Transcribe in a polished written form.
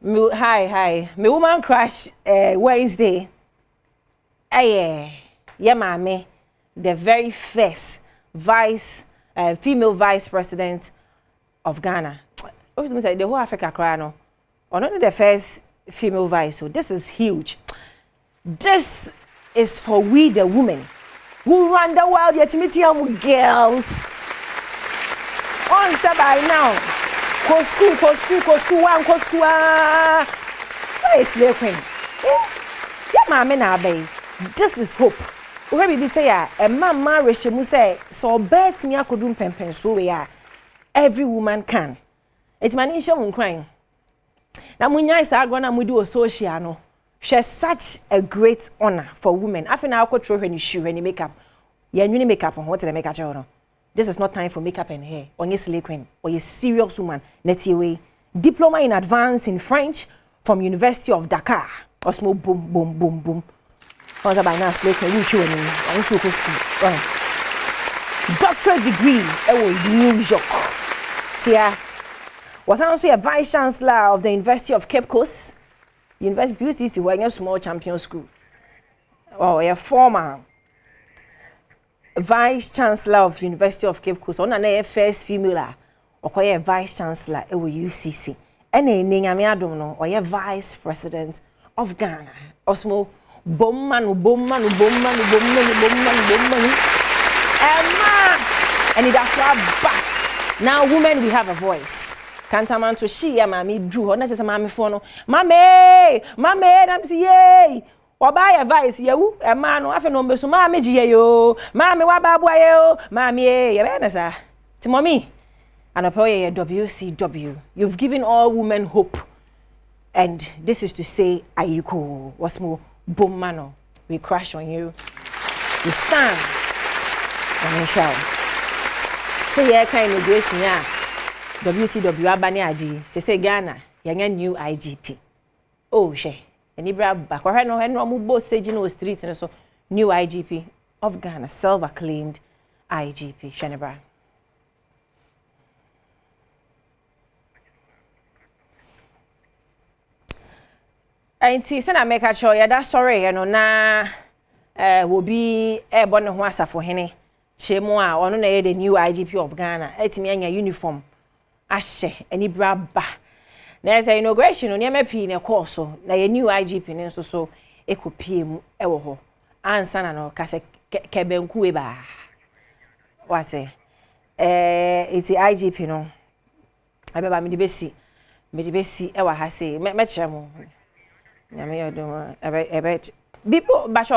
Hi. My woman crush Wednesday. Yeah, mommy, the very first female vice president of Ghana. The whole Africa cry no. Or not the first female vice. So this is huge. This is for we the women who run the world yet meet young girls. On by now. Go school, one, go school. Where is Slay Queen? Yeah, mammy, now, babe. This is hope. Where we say, a man marriage, she say, so bet me I could do pen so we are. Every woman can. It's my nation crying. Now, when I say, I'm going to do a social, no. She's such a great honor for women. I think I could throw any shoe, any makeup. Yeah, you need makeup on what the makeup on. This is not time for makeup and hair. Or yes, Slay Queen, or yes, serious woman. Let's way. Diploma in advance in French from University of Dakar. Or small boom. What's about now, Slay Queen? You children, I want you to go school. Doctorate degree, New York. Tia was also a vice chancellor of the University of Cape Coast. University UCC, where a small champion school. Oh, a former vice chancellor of University of Cape Coast. On an first female, or a vice chancellor at UCC. And a name Adom no, or a vice president of Ghana. Osmo bomman. And it has back. Now, women, we have a voice. Cantaman to she, mammy drew, not just a mammy for no. Mammy, I'm say, or buy a vice, you, a man, or no, so mammy, yo, mammy, what baboyo, mammy, ya, to mommy, and a WCW. You've given all women hope, and this is to say, Ayuko, what's more, boom, mano, we crash on you, we stand, and we shall. Say, yeah, kind of immigration, yeah. WCW abani adi say Ghana yanga new IGP oh she eni bra back or no mu both say no street so new IGP of Ghana self-acclaimed IGP Shenebra ain't say na make sure ya that sorry no na will be e born ho asafo hene chemu a ono na ye the new IGP of Ghana etimi anya uniform ashe eni braba na ese inauguration no niam pii na course na ye new IGP ne so ekopie mu ewo ho ansa na no kase kebenku e ba what say it's the IGP no abeba me de besi ewa ha say me kire mu na me yodum ebe bipo